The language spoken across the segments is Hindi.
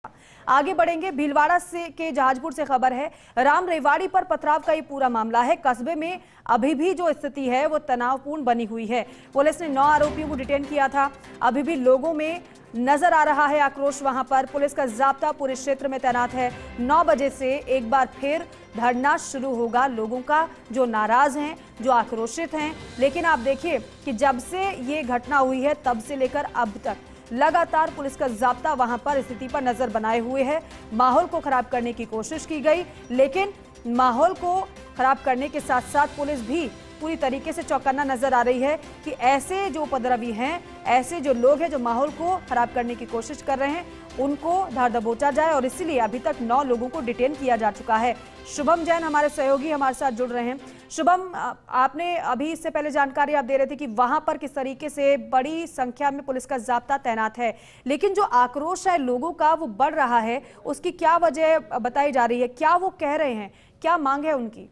आगे बढ़ेंगे। भीलवाड़ा से के जहाजपुर से खबर है। राम रेवाड़ी पर पथराव का ये पूरा मामला है। कस्बे में अभी भी जो स्थिति है वो तनावपूर्ण बनी हुई है। पुलिस ने 9 आरोपियों को डिटेन किया था। अभी भी लोगों में नजर आ रहा है आक्रोश। वहां पर पुलिस का जाब्ता पूरे क्षेत्र में तैनात है। 9 बजे से एक बार फिर धरना शुरू होगा लोगों का, जो नाराज हैं, जो आक्रोशित हैं। लेकिन आप देखिए कि जब से ये घटना हुई है तब से लेकर अब तक लगातार पुलिस का जाब्ता वहां पर स्थिति पर नजर बनाए हुए है। माहौल को खराब करने की कोशिश की गई, लेकिन माहौल को खराब करने के साथ साथ पुलिस भी पूरी तरीके से चौकन्ना नजर आ रही है कि ऐसे जो उपद्रवी हैं, ऐसे जो लोग हैं जो माहौल को खराब करने की कोशिश कर रहे हैं, उनको धार दबोचा जाए। और इसीलिए अभी तक 9 लोगों को डिटेन किया जा चुका है। शुभम जैन हमारे सहयोगी हमारे साथ जुड़ रहे हैं। शुभम, आपने अभी इससे पहले जानकारी आप दे रहे थे कि वहां पर किस तरीके से बड़ी संख्या में पुलिस का जाब्ता तैनात है, लेकिन जो आक्रोश है लोगों का वो बढ़ रहा है, उसकी क्या वजह बताई जा रही है? क्या वो कह रहे हैं, क्या मांग है उनकी?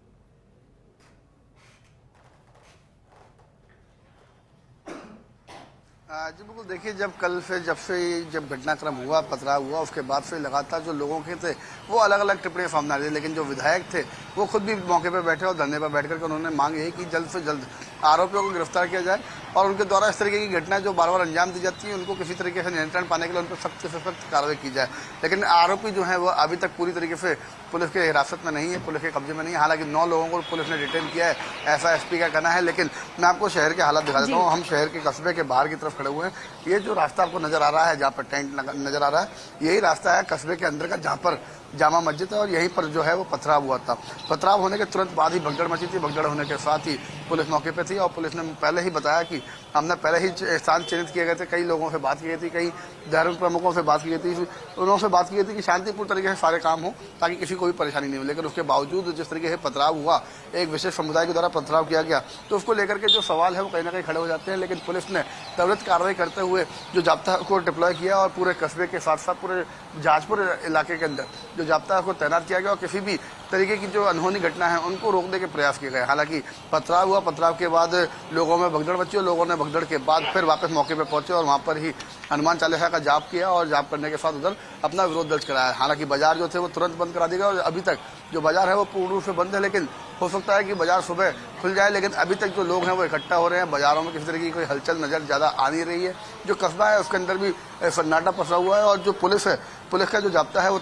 जी बिल्कुल, देखिए जब घटनाक्रम हुआ, पथराव हुआ, उसके बाद से लगातार जो लोगों के थे वो अलग अलग टिप्पणियां सामने आ रही थी। लेकिन जो विधायक थे वो खुद भी मौके पर बैठे और धरने पर बैठ करके उन्होंने मांग यही कि जल्द से जल्द आरोपियों को गिरफ्तार किया जाए और उनके द्वारा इस तरीके की घटनाएं जो बार बार अंजाम दी जाती हैं उनको किसी तरीके से नियंत्रण पाने के लिए उन पर सख्त से सख्त कार्रवाई की जाए। लेकिन आरोपी जो है वो अभी तक पूरी तरीके से पुलिस के हिरासत में नहीं है, पुलिस के कब्जे में नहीं है। हालांकि 9 लोगों को पुलिस ने डिटेन किया है, ऐसा एसपी का कहना है। लेकिन मैं आपको शहर के हालात दिखा देता हूँ। हम शहर के कस्बे के बाहर की तरफ खड़े हुए हैं। ये जो रास्ता आपको नजर आ रहा है, जहाँ पर टेंट नजर आ रहा है, यही रास्ता है कस्बे के अंदर का, जहाँ पर जामा मस्जिद है और यहीं पर जो है वो पथराव हुआ था। पथराव होने के तुरंत बाद ही भगदड़ मची थी। भगदड़ होने के साथ ही पुलिस मौके पे थी और पुलिस ने पहले ही बताया कि हमने पहले ही स्थान चिन्हित किए गए थे। कई लोगों से बात की गई थी, कई धर्म प्रमुखों से बात की गई थी, उन्होंने बात की गई थी कि शांतिपूर्ण तरीके से सारे काम हो ताकि किसी को भी परेशानी नहीं हो। लेकिन उसके बावजूद जिस तरीके से पथराव हुआ, एक विशेष समुदाय के द्वारा पथराव किया गया, तो उसको लेकर के जो सवाल है वो कहीं ना कहीं खड़े हो जाते हैं। लेकिन पुलिस ने त्वरित कार्रवाई करते हुए जो जाब्ता को डिप्लॉय किया और पूरे कस्बे के साथ साथ पूरे जहाजपुर इलाके के अंदर जो जाब्ता को तैनात किया गया और किसी भी तरीके की जो अनहोनी घटना है उनको रोकने के प्रयास किए गए। हालांकि पथराव हुआ, पथराव के बाद लोगों में भगदड़ मची और लोगों ने भगदड़ के बाद फिर वापस मौके पर पहुंचे और वहां पर ही हनुमान चालीसा का जाप किया और जाप करने के साथ उधर अपना विरोध दर्ज कराया। हालांकि बाजार जो थे वो तुरंत बंद करा दिया गया और अभी तक जो बाजार है वो पूर्ण रूप से बंद है। लेकिन हो सकता है कि बाजार सुबह खुल जाए, लेकिन अभी तक जो लोग हैं वो इकट्ठा हो रहे हैं। बाजारों में किसी तरह की कोई हलचल नजर ज़्यादा आ नहीं रही है। जो कस्बा है उसके अंदर भी सन्नाटा पसरा हुआ है और जो पुलिस है, पुलिस का जो जाब्ता है वो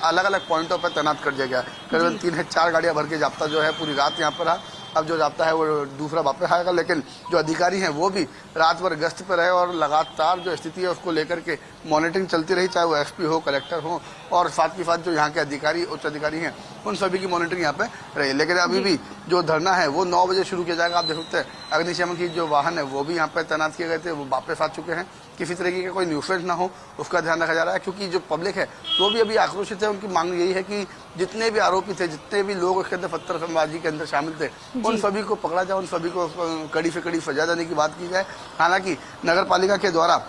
अलग अलग पॉइंटों पर तैनात कर दिया गया। करीबन 3 से 4 गाड़ियां भर के जाब्ता जो है पूरी रात यहाँ पर रहा। अब जो जाब्ता है वो दूसरा वापस आएगा। लेकिन जो अधिकारी हैं वो भी रात भर गश्त पर रहे और लगातार जो स्थिति है उसको लेकर के मॉनिटरिंग चलती रही, चाहे वो एसपी हो, कलेक्टर हो और साथ ही साथ जो यहाँ के अधिकारी, उच्च अधिकारी हैं, उन सभी की मॉनिटरिंग यहाँ पे रही। लेकिन अभी भी जो धरना है वो 9 बजे शुरू किया जाएगा। आप देख सकते हैं अग्निशमन की जो वाहन है वो भी यहाँ पे तैनात किए गए थे, वो वापस आ चुके हैं। किसी तरीके का कोई न्यूसेंस ना हो उसका ध्यान रखा जा रहा है, क्योंकि जो पब्लिक है वो भी अभी आक्रोशित है। उनकी मांग यही है कि जितने भी आरोपी थे, जितने भी लोग इसके अंदर पत्थरबाजी के अंदर शामिल थे, उन सभी को पकड़ा जाए, उन सभी को कड़ी से कड़ी सजा देने की बात की जाए। हालांकि नगर पालिका के द्वारा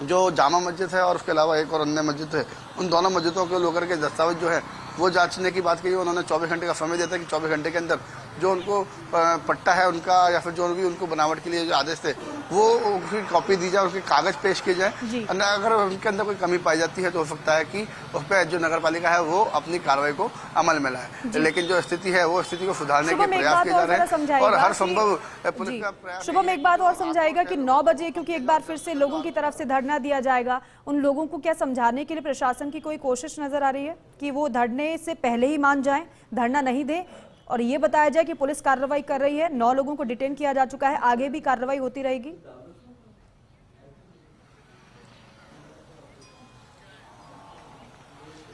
जो जामा मस्जिद है और उसके अलावा एक और अन्य मस्जिद है, उन दोनों मस्जिदों को लेकर के दस्तावेज जो है वो जांचने की बात कही। उन्होंने 24 घंटे का समय दिया था कि 24 घंटे के अंदर जो उनको पट्टा है उनका या फिर जो भी उनको बनावट के लिए जो आदेश थे वो उसकी कॉपी दी जाए, उसके कागज पेश किए जाए। अगर उनके अंदर कोई कमी पाई जाती है तो हो सकता है कि उस पर जो नगर पालिका है वो अपनी कार्रवाई को अमल में लाए। लेकिन जो स्थिति है वो स्थिति को सुधारने के प्रयास किए जा रहे हैं और हर संभव पुलिस का प्रयास। शुभम एक बात और समझाएगा कि 9 बजे क्योंकि एक बार फिर से लोगों की तरफ से धरना दिया जाएगा, उन लोगों को क्या समझाने के लिए प्रशासन की कोई कोशिश नजर आ रही है कि वो धरने से पहले ही मान जाएं, धरना नहीं दें? और ये बताया जाए कि पुलिस कार्रवाई कर रही है, 9 लोगों को डिटेन किया जा चुका है, आगे भी कार्रवाई होती रहेगी?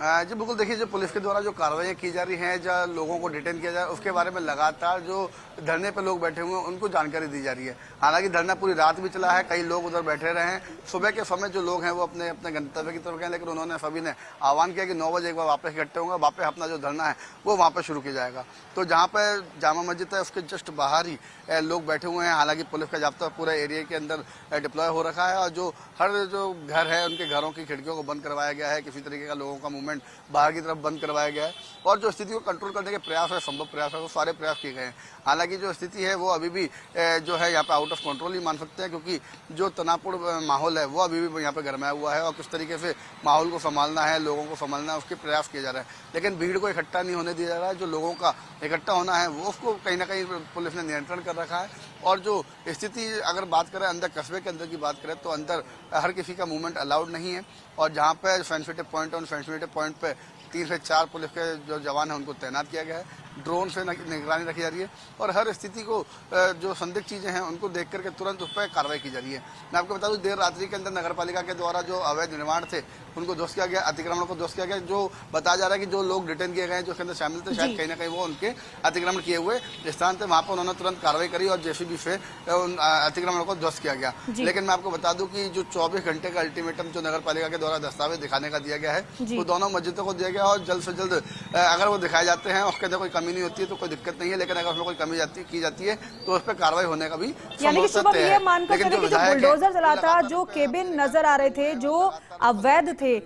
जी बिल्कुल, देखिए जो पुलिस के द्वारा जो कार्रवाई की जा रही हैं, जो लोगों को डिटेन किया जाए, उसके बारे में लगातार जो धरने पर लोग बैठे हुए हैं उनको जानकारी दी जा रही है। हालांकि धरना पूरी रात भी चला है, कई लोग उधर बैठे रहे हैं। सुबह के समय जो लोग हैं वो अपने अपने गंतव्य की तरफ गए, लेकिन उन्होंने सभी ने आह्वान किया कि 9 बजे एक बार वापस इकट्ठे होंगे, वापस अपना जो धरना है वो वहाँ पर शुरू किया जाएगा। तो जहाँ पर जामा मस्जिद है उसके जस्ट बाहर ही लोग बैठे हुए हैं। हालांकि पुलिस का जाब्ता पूरे एरिया के अंदर डिप्लॉय हो रखा है और जो हर जो घर है उनके घरों की खिड़कियों को बंद करवाया गया है। किसी तरीके का लोगों का मूवमेंट मूवमेंट बाहर की तरफ बंद करवाया गया है और जो स्थिति को कंट्रोल करने के प्रयास है, संभव प्रयास है, वो सारे प्रयास किए गए हैं। हालांकि जो स्थिति है वो अभी भी जो है यहाँ पे आउट ऑफ कंट्रोल ही मान सकते हैं, क्योंकि जो तनावपूर्ण माहौल है वो अभी भी यहाँ पे गरमाया हुआ है और किस तरीके से माहौल को संभालना है, लोगों को संभालना है, उसके प्रयास किए जा रहे हैं। लेकिन भीड़ को इकट्ठा नहीं होने दिया जा रहा है। जो लोगों का इकट्ठा होना है वो उसको कहीं ना कहीं पुलिस ने नियंत्रण कर रखा है। और जो स्थिति अगर बात करें अंदर कस्बे के अंदर की बात करें तो अंदर हर किसी का मूवमेंट अलाउड नहीं है और जहाँ पे सेंसिटिव पॉइंट है उन सेंसिटिव पॉइंट पे 3 से 4 पुलिस के जो जवान हैं उनको तैनात किया गया है। ड्रोन से निगरानी रखी जा रही है और हर स्थिति को जो संदिग्ध चीज़ें हैं उनको देख करके तुरंत उस पर कार्रवाई की जा रही है। मैं आपको बता दूं, देर रात्रि के अंदर नगरपालिका के द्वारा जो अवैध निर्माण थे उनको ध्वस्त किया गया, अतिक्रमण को ध्वस्त किया गया। जो बताया जा रहा है कि जो लोग डिटेन किए गए जो उसके अंदर शामिल थे, शायद कहीं ना कहीं वो उनके अतिक्रमण किए हुए स्थान थे, वहाँ पर उन्होंने तुरंत कार्रवाई करी और जेसीबी से उन अतिक्रमण को ध्वस्त किया गया। लेकिन मैं आपको बता दूं कि जो 24 घंटे का अल्टीमेटम जो नगरपालिका के द्वारा दस्तावेज दिखाने का दिया गया है वो दोनों मस्जिदों को दिया गया और जल्द से जल्द अगर वो दिखाए जाते हैं उसके अंदर कोई कमी नहीं होती है तो कोई दिक्कत नहीं है। लेकिन अगर उसमें कोई कमी की जाती है तो उस पर कार्रवाई होने का भी संभव है। ये मानकर चले कि जो बुलडोजर चला था, जो केबिन नजर आ रहे थे जो अवैध थे,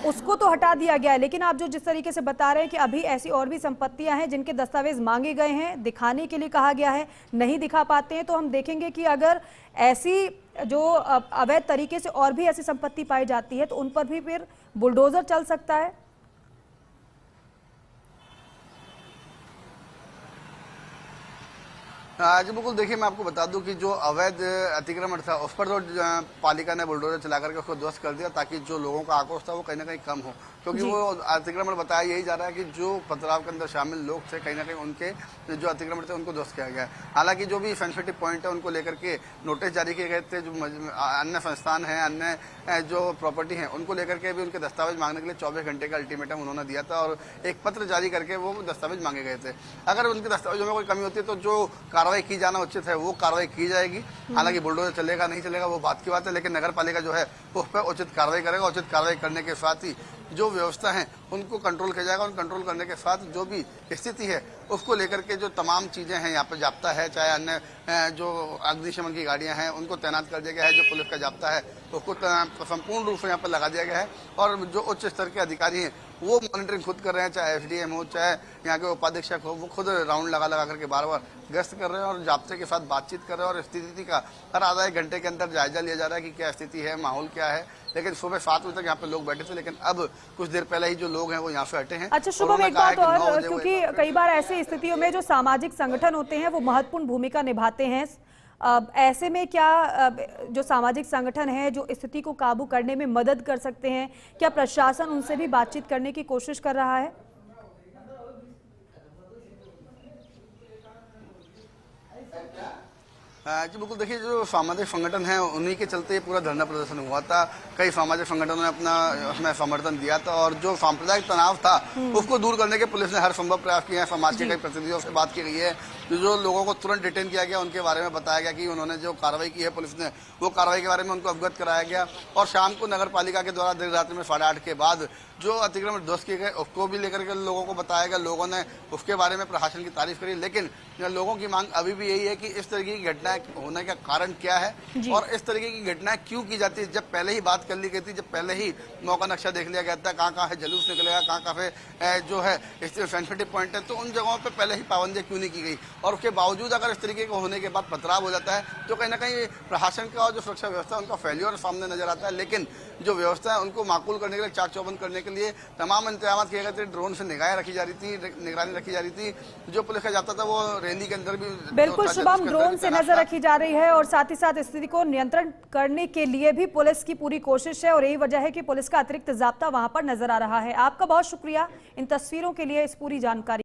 उसको तो हटा दिया गया है। लेकिन आप जो जिस तरीके से बता रहे हैं कि अभी ऐसी और भी संपत्तियां हैं जिनके दस्तावेज मांगे गए हैं, दिखाने के लिए कहा गया है, नहीं दिखा पाते हैं, तो हम देखेंगे कि अगर ऐसी जो अवैध तरीके से और भी ऐसी संपत्ति पाई जाती है तो उन पर भी फिर बुलडोजर चल सकता है। जी बिल्कुल, देखिए मैं आपको बता दूं कि जो अवैध अतिक्रमण था उस पर तो पालिका ने बुलडोजर चला करके उसको ध्वस्त कर दिया ताकि जो लोगों का आक्रोश था वो कहीं ना कहीं कम हो, क्योंकि वो अतिक्रमण बताया यही जा रहा है कि जो पथराव के अंदर शामिल लोग थे कहीं ना कहीं उनके जो अतिक्रमण थे उनको ध्वस्त किया गया है। हालांकि जो भी सेंसिटिव पॉइंट है उनको लेकर के नोटिस जारी किए गए थे, जो अन्य संस्थान हैं, अन्य जो प्रॉपर्टी हैं उनको लेकर के भी उनके दस्तावेज मांगने के लिए 24 घंटे का अल्टीमेटम उन्होंने दिया था और एक पत्र जारी करके वो दस्तावेज मांगे गए थे। अगर उनके दस्तावेजों में कोई कमी होती है तो जो कार्रवाई की जाना उचित है वो कार्रवाई की जाएगी। हालांकि बुलडोजर चलेगा नहीं चलेगा वो बात की बात है, लेकिन नगर पालिका जो है उस पर उचित कार्रवाई करेगा। उचित कार्रवाई करने के साथ ही जो व्यवस्था है उनको कंट्रोल किया जाएगा। उन कंट्रोल करने के साथ जो भी स्थिति है उसको लेकर के जो तमाम चीज़ें हैं यहाँ पे जाप्ता है, चाहे अन्य जो अग्निशमन की गाड़ियाँ हैं उनको तैनात कर दिया गया है, जो पुलिस का जाप्ता है उसको संपूर्ण रूप से यहाँ पर लगा दिया गया है और जो उच्च स्तर के अधिकारी हैं वो मॉनिटरिंग खुद कर रहे हैं, चाहे एसडीएम हो चाहे यहाँ के उपाधीक्षक हो, वो खुद राउंड लगा करके बार बार गश्त कर रहे हैं और जाप्ते के साथ बातचीत कर रहे हैं और स्थिति का हर आधा एक घंटे के अंदर जायजा लिया जा रहा है कि क्या स्थिति है, माहौल क्या है। लेकिन सुबह 7 बजे तक यहाँ पे लोग बैठे थे, लेकिन अब कुछ देर पहले ही जो लोग हैं वो यहाँ से हटे हैं। अच्छा शुभम, एक बात और, क्योंकि कई बार ऐसी स्थितियों में जो सामाजिक संगठन होते हैं वो महत्वपूर्ण भूमिका निभाते हैं, ऐसे में क्या जो सामाजिक संगठन है जो स्थिति को काबू करने में मदद कर सकते हैं, क्या प्रशासन उनसे भी बातचीत करने की कोशिश कर रहा है? जी बिल्कुल, देखिए जो सामाजिक संगठन है उन्हीं के चलते पूरा धरना प्रदर्शन हुआ था। कई सामाजिक संगठनों ने अपना उसमें समर्थन दिया था और जो सांप्रदायिक तनाव था उसको दूर करने के पुलिस ने हर संभव प्रयास किए हैं। समाज के कई प्रतिनिधियों से बात की गई है, जो लोगों को तुरंत डिटेन किया गया उनके बारे में बताया गया कि उन्होंने जो कार्रवाई की है पुलिस ने वो कार्रवाई के बारे में उनको अवगत कराया गया और शाम को नगर पालिका के द्वारा देर रात्रि में 8:30 के बाद जो अतिक्रमण ध्वस्त किए गए उसको भी लेकर के लोगों को बताया गया। लोगों ने उसके बारे में प्रशासन की तारीफ करी, लेकिन लोगों की मांग अभी भी यही है कि इस तरीके की घटनाएं होने का कारण क्या है और इस तरीके की घटनाएं क्यों की जाती है। जब पहले ही बात कर ली गई थी, जब पहले ही मौका नक्शा देख लिया गया था, कहाँ से जुलूस निकलेगा, कहाँ से जो है सेंसिटिव पॉइंट है, तो उन जगहों पर पहले ही पाबंदियां क्यों नहीं की गई। और उसके बावजूद अगर इस तरीके का होने के बाद पथराव हो जाता है तो कहीं ना कहीं प्रशासन का और जो सुरक्षा व्यवस्था है उनका फेल्योर सामने नजर आता है। लेकिन जो व्यवस्था है उनको माकूल करने के लिए, चाक चौबंद करने के लिए तमाम इंतजाम किए गए थे। ड्रोन से निगाहें रखी जा रही थी, निगरानी रखी जा रही थी। जो पुलिस का जाता था वो रैली के अंदर भी बिल्कुल शुभम ड्रोन से नजर रखी जा रही है और साथ ही साथ स्थिति को नियंत्रण करने के लिए भी पुलिस की पूरी कोशिश है और यही वजह है कि पुलिस का अतिरिक्त जाब्ता वहां पर नजर आ रहा है। आपका बहुत शुक्रिया इन तस्वीरों के लिए, इस पूरी जानकारी